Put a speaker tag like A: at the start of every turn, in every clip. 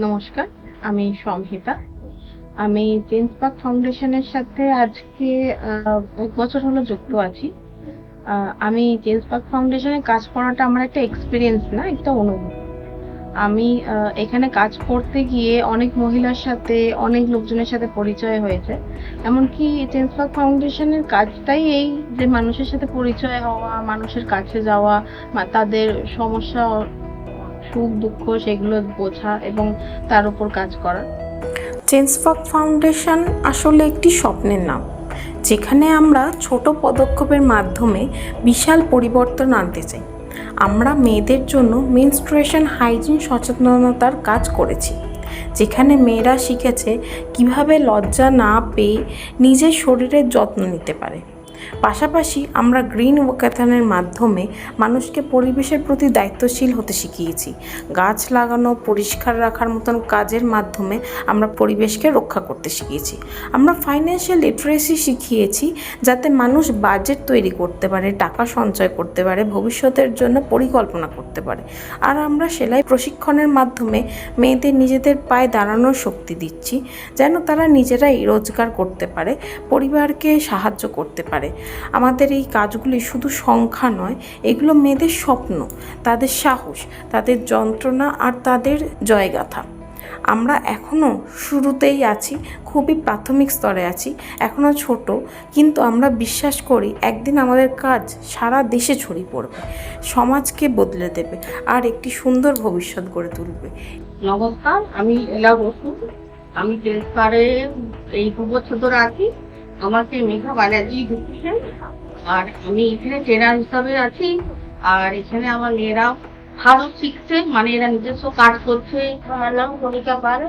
A: নমস্কার, আমি সংহিতা। আমি চেঞ্জ পার্ক ফাউন্ডেশনের সাথে আজকে ১ বছর হলো যুক্ত আছি। আমি চেঞ্জ পার্ক ফাউন্ডেশনে কাজ করাটা আমার একটা এক্সপেরিয়েন্স না, একটা অনুভূতি। আমি এখানে কাজ করতে গিয়ে অনেক মহিলার সাথে, অনেক লোকজনের সাথে পরিচয় হয়েছে। এমনকি চেঞ্জ পার্ক ফাউন্ডেশনের কাজটাই এই যে মানুষের সাথে পরিচয় হওয়া, মানুষের কাছে যাওয়া, তাদের সমস্যা, সুখ-দুঃখ সেগুলো বোঝা এবং তার উপর কাজ করা।
B: চেঞ্জ পার্ক ফাউন্ডেশন আসলে একটি স্বপ্নের নাম, যেখানে আমরা ছোট পদক্ষেপের মাধ্যমে বিশাল পরিবর্তন আনতে চাই। আমরা মেয়েদের জন্য মেনস্ট্রুয়েশন হাইজিন সচেতনতার কাজ করেছি, যেখানে মেয়েরা শিখেছে কিভাবে লজ্জা না পেয়ে নিজের শরীরের যত্ন নিতে পারে। পাশাপাশি আমরা গ্রিন ওয়াকাথনের মাধ্যমে মানুষকে পরিবেশের প্রতি দায়িত্বশীল হতে শিখিয়েছি। গাছ লাগানো, পরিষ্কার রাখার মতন কাজের মাধ্যমে আমরা পরিবেশকে রক্ষা করতে শিখিয়েছি। আমরা ফাইন্যান্সিয়াল লিটারেসি শিখিয়েছি, যাতে মানুষ বাজেট তৈরি করতে পারে, টাকা সঞ্চয় করতে পারে, ভবিষ্যতের জন্য পরিকল্পনা করতে পারে। আর আমরা সেলাই প্রশিক্ষণের মাধ্যমে মেয়েদের নিজেদের পায়ে দাঁড়ানোর শক্তি দিচ্ছি, যেন তারা নিজেরাই রোজগার করতে পারে, পরিবারকে সাহায্য করতে পারে। আমাদের এই কাজগুলি শুধু সংখ্যা নয়, এগুলো মেয়েদের স্বপ্ন, তাদের সাহস, তাদের যন্ত্রণা আর তাদের জয়গাথা। আমরা এখনও শুরুতেই আছি, খুবই প্রাথমিক স্তরে আছি, এখনও ছোট, কিন্তু আমরা বিশ্বাস করি একদিন আমাদের কাজ সারা দেশে ছড়িয়ে পড়বে, সমাজকে বদলে দেবে আর একটি সুন্দর ভবিষ্যৎ গড়ে তুলবে।
A: নমস্কার, আমি ইলা বসু। আমি চেঞ্জ পার্কে এই ২ বছর ধরে আছি। আমাকে মেঘা ব্যানার্জি ঢুকিয়েছেন, আর আমি এখানে ট্রেনার হিসাবে আছি। আর এখানে আমার মেয়েরা ভালো শিখছে, মানে এরা নিজস্ব কাজ করছে।
C: আমার নাম কণিকা পাল।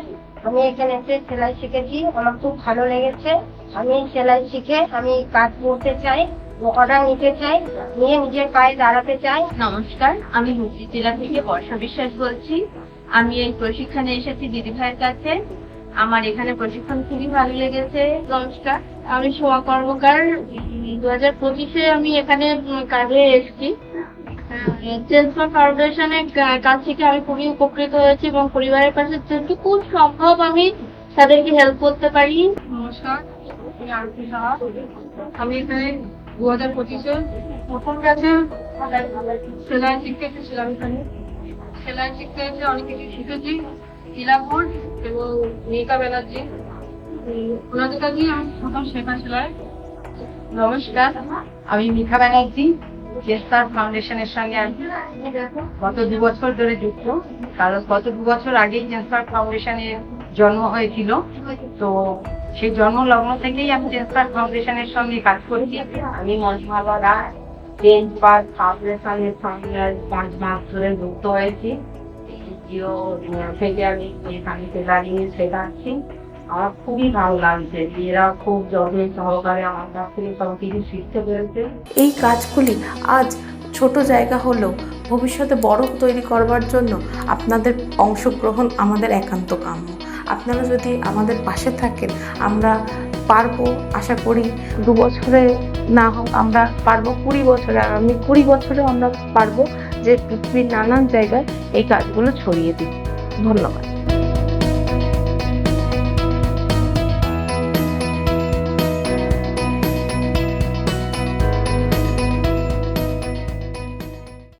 C: আমি এখানে এসে সেলাই শিখেছি, আমার খুব ভালো লেগেছে। আমি সেলাই শিখে আমি কাজ করতে চাই, অর্ডার নিতে চাই, নিয়ে নিজের পায়ে দাঁড়াতে চাই।
A: নমস্কার, আমি হুগলি জেলা থেকে বর্ষা বিশ্বাস বলছি। আমি এই প্রশিক্ষণে এসেছি দিদিভাইয়ের কাছে। আমার এখানে প্রশিক্ষণ খুবই ভালো লেগেছে। নমস্কার, আমি সোমা কর্মকার। 2025-এ আমি এখানে কাজে এসেছি। চেঞ্জ পার্ক ফাউন্ডেশনের কাছ থেকে আমি খুবই উপকৃত হয়েছি এবং পরিবারের পাশে যেটুকু সম্ভব আমি তাদেরকে হেল্প করতে পারি। নমস্কার, আমি আরতি সাহা। আমি এখানে 2025-এ প্রথম কাছে সেলাই শিখতে এসেছিলাম। এখানে সেলাই শিখতে এসে অনেক কিছু শিখেছি। ইলাপুর এবং মেঘা ব্যানার্জি, ওনাদের কাছেই আমি প্রথম শেখা সেলাই। নমস্কার, আমি মেঘা ব্যানার্জি। চেঞ্জ পার্ক ফাউন্ডেশনের সঙ্গে আমি গত 2 বছর ধরে যুক্ত। কারণ গত 2 বছর আগেই চেঞ্জ পার্ক ফাউন্ডেশনের জন্ম হয়েছিল। তো সেই জন্ম লগ্ন থেকেই আমি চেঞ্জ পার্ক ফাউন্ডেশনের সঙ্গে কাজ করছি। আমি মঞ্জুমালা রায় চেঞ্জ পার্ক ফাউন্ডেশনের সঙ্গে 5 মাস ধরে যুক্ত হয়েছি। থেকে আমি এখানে টেলারিং শেখাচ্ছি। আমার খুবই ভালো লাগছে, এরা খুব যত্ন সহকারে আমার কাছ থেকে সব কিছু শিখতে পেরেছে।
B: এই কাজগুলি আজ ছোট জায়গা হলেও ভবিষ্যতে বড় তৈরি করবার জন্য আপনাদের অংশগ্রহণ আমাদের একান্ত কাম্য। আপনারা যদি আমাদের পাশে থাকেন, আমরা পারবো। আশা করি 2 বছরে না হোক, আমরা পারবো 20 বছরে, আর আমি 20 বছরেও আমরা পারবো যে পৃথিবীর নানান জায়গায় এই কাজগুলো ছড়িয়ে দিই। ধন্যবাদ।